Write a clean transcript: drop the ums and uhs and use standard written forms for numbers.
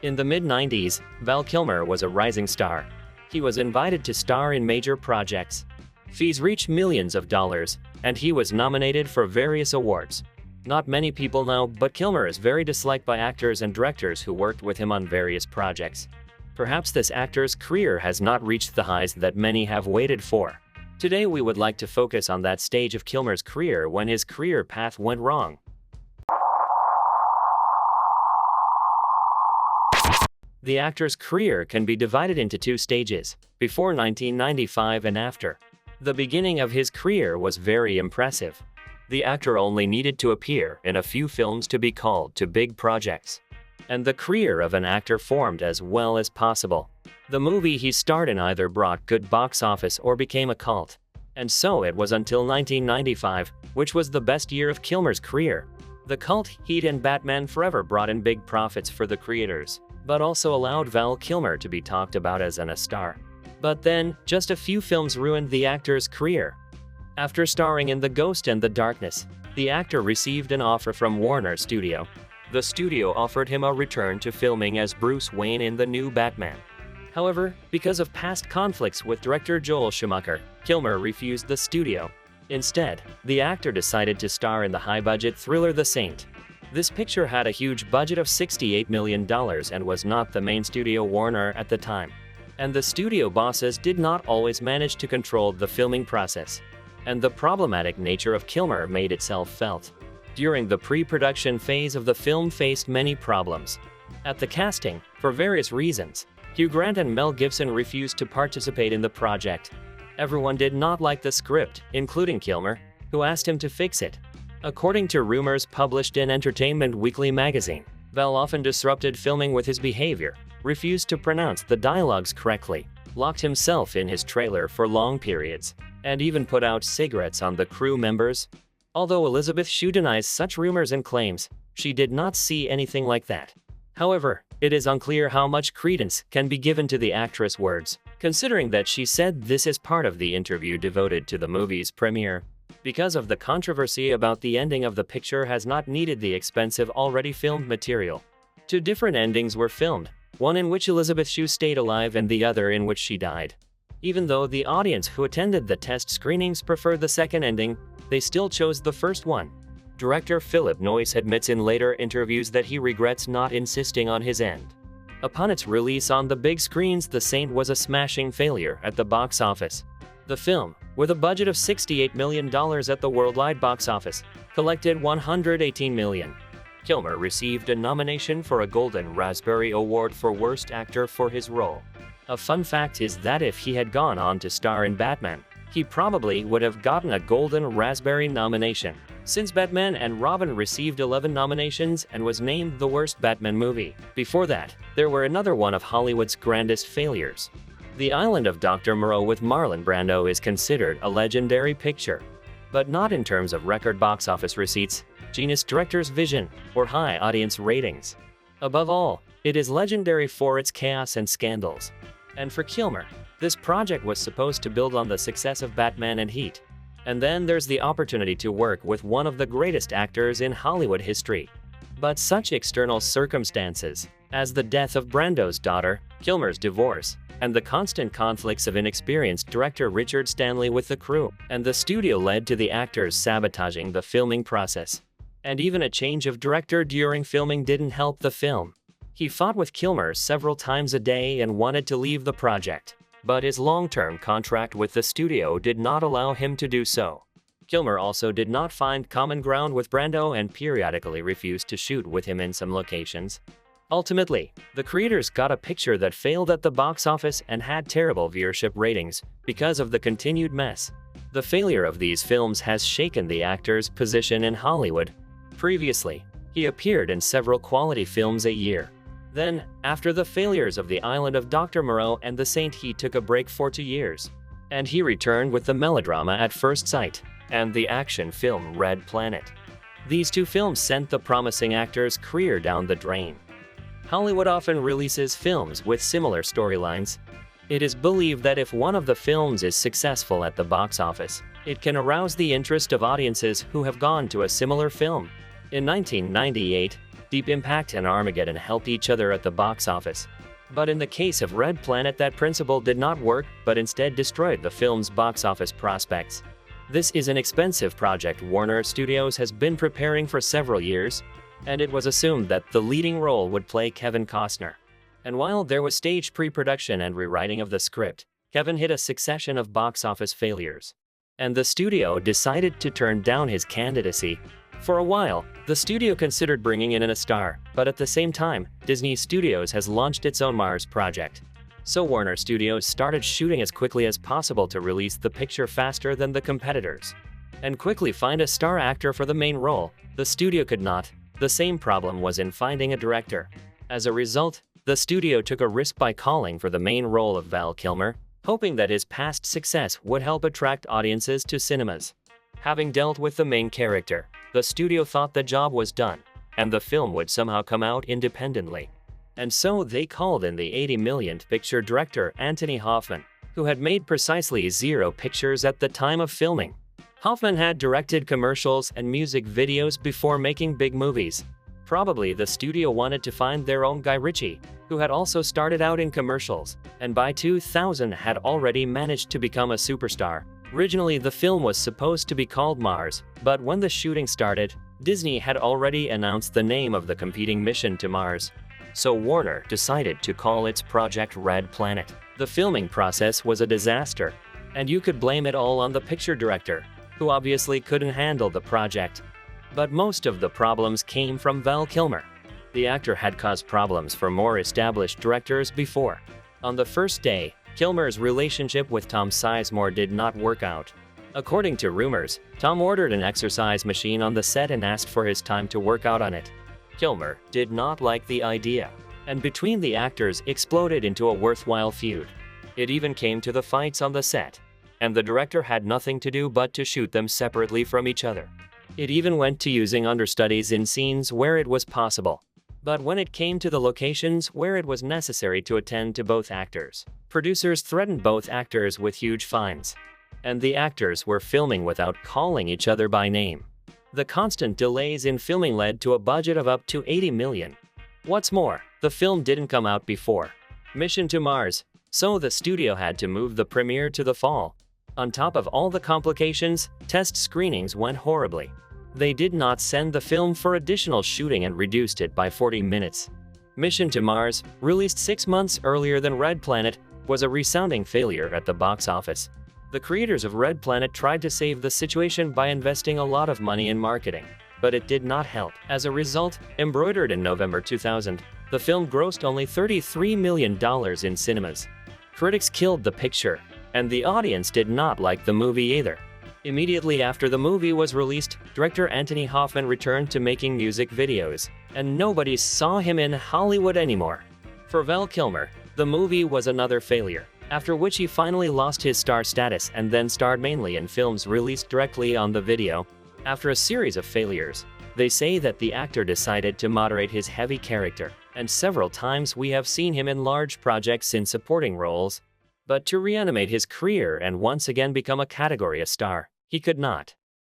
In the mid-90s, Val Kilmer was a rising star. He was invited to star in major projects. Fees reached millions of dollars, and he was nominated for various awards. Not many people know, but Kilmer is very disliked by actors and directors who worked with him on various projects. Perhaps this actor's career has not reached the highs that many have waited for. Today we would like to focus on that stage of Kilmer's career when his career path went wrong. The actor's career can be divided into two stages, before 1995 and after. The beginning of his career was very impressive. The actor only needed to appear in a few films to be called to big projects. And the career of an actor formed as well as possible. The movie he starred in either brought good box office or became a cult. And so it was until 1995, which was the best year of Kilmer's career. The cult Heat and Batman Forever brought in big profits for the creators, but also allowed Val Kilmer to be talked about as a star. But then, just a few films ruined the actor's career. After starring in The Ghost and the Darkness, the actor received an offer from Warner Studio. The studio offered him a return to filming as Bruce Wayne in the new Batman. However, because of past conflicts with director Joel Schumacher, Kilmer refused the studio. Instead, the actor decided to star in the high-budget thriller The Saint. This picture had a huge budget of $68 million and was not the main studio Warner at the time. And the studio bosses did not always manage to control the filming process. And the problematic nature of Kilmer made itself felt. During the pre-production phase of the film faced many problems. At the casting, for various reasons, Hugh Grant and Mel Gibson refused to participate in the project. Everyone did not like the script, including Kilmer, who asked him to fix it. According to rumors published in Entertainment Weekly magazine, Val often disrupted filming with his behavior, refused to pronounce the dialogues correctly, locked himself in his trailer for long periods, and even put out cigarettes on the crew members. Although Elizabeth Shue denies such rumors and claims she did not see anything like that. However, it is unclear how much credence can be given to the actress' words, considering that she said this is part of the interview devoted to the movie's premiere. Because of the controversy about the ending of the picture has not needed the expensive already filmed material. Two different endings were filmed, one in which Elizabeth Shue stayed alive and the other in which she died. Even though the audience who attended the test screenings preferred the second ending, they still chose the first one. Director Philip Noyce admits in later interviews that he regrets not insisting on his end. Upon its release on the big screens, The Saint was a smashing failure at the box office. The film, with a budget of $68 million at the worldwide box office, collected $118 million. Kilmer received a nomination for a Golden Raspberry Award for Worst Actor for his role. A fun fact is that if he had gone on to star in Batman, he probably would have gotten a Golden Raspberry nomination, since Batman and Robin received 11 nominations and was named the worst Batman movie. Before that, there were another one of Hollywood's grandest failures. The Island of Dr. Moreau with Marlon Brando is considered a legendary picture, but not in terms of record box office receipts, genius director's vision, or high audience ratings. Above all, it is legendary for its chaos and scandals. And for Kilmer, this project was supposed to build on the success of Batman and Heat. And then there's the opportunity to work with one of the greatest actors in Hollywood history. But such external circumstances, as the death of Brando's daughter, Kilmer's divorce, and the constant conflicts of inexperienced director Richard Stanley with the crew and the studio led to the actors sabotaging the filming process. And even a change of director during filming didn't help the film. He fought with Kilmer several times a day and wanted to leave the project, but his long-term contract with the studio did not allow him to do so. Kilmer also did not find common ground with Brando and periodically refused to shoot with him in some locations. Ultimately, the creators got a picture that failed at the box office and had terrible viewership ratings because of the continued mess. The failure of these films has shaken the actor's position in Hollywood. Previously, he appeared in several quality films a year. Then, after the failures of The Island of Dr. Moreau and The Saint, he took a break for 2 years. And he returned with the melodrama At First Sight and the action film Red Planet. These two films sent the promising actor's career down the drain. Hollywood often releases films with similar storylines. It is believed that if one of the films is successful at the box office, it can arouse the interest of audiences who have gone to a similar film. In 1998, Deep Impact and Armageddon helped each other at the box office. But in the case of Red Planet, that principle did not work, but instead destroyed the film's box office prospects. This is an expensive project Warner Studios has been preparing for several years, and it was assumed that the leading role would play Kevin Costner. And while there was staged pre-production and rewriting of the script, Kevin hit a succession of box office failures, and the studio decided to turn down his candidacy. For a while, the studio considered bringing in a star, but at the same time, Disney Studios has launched its own Mars project. So Warner Studios started shooting as quickly as possible to release the picture faster than the competitors, and quickly find a star actor for the main role. The studio could not. The same problem was in finding a director. As a result, the studio took a risk by calling for the main role of Val Kilmer, hoping that his past success would help attract audiences to cinemas. Having dealt with the main character, the studio thought the job was done, and the film would somehow come out independently. And so they called in the 80 millionth picture director Anthony Hoffman, who had made precisely 0 pictures at the time of filming. Hoffman had directed commercials and music videos before making big movies. Probably the studio wanted to find their own Guy Ritchie, who had also started out in commercials, and by 2000 had already managed to become a superstar. Originally, the film was supposed to be called Mars, but when the shooting started, Disney had already announced the name of the competing mission to Mars. So Warner decided to call its project Red Planet. The filming process was a disaster, and you could blame it all on the picture director, who obviously couldn't handle the project. But most of the problems came from Val Kilmer. The actor had caused problems for more established directors before. On the first day, Kilmer's relationship with Tom Sizemore did not work out. According to rumors, Tom ordered an exercise machine on the set and asked for his time to work out on it. Kilmer did not like the idea, and between the actors exploded into a worthwhile feud. It even came to the fights on the set, and the director had nothing to do but to shoot them separately from each other. It even went to using understudies in scenes where it was possible. But when it came to the locations where it was necessary to attend to both actors, producers threatened both actors with huge fines. And the actors were filming without calling each other by name. The constant delays in filming led to a budget of up to 80 million. What's more, the film didn't come out before Mission to Mars, so the studio had to move the premiere to the fall. On top of all the complications, test screenings went horribly. They did not send the film for additional shooting and reduced it by 40 minutes. Mission to Mars, released 6 months earlier than Red Planet, was a resounding failure at the box office. The creators of Red Planet tried to save the situation by investing a lot of money in marketing, but it did not help. As a result, embroidered in November 2000, the film grossed only $33 million in cinemas. Critics killed the picture, and the audience did not like the movie either. Immediately after the movie was released, director Anthony Hoffman returned to making music videos, and nobody saw him in Hollywood anymore. For Val Kilmer, the movie was another failure, after which he finally lost his star status and then starred mainly in films released directly on the video. After a series of failures, they say that the actor decided to moderate his heavy character, and several times we have seen him in large projects in supporting roles. But to reanimate his career and once again become a category A star, he could not.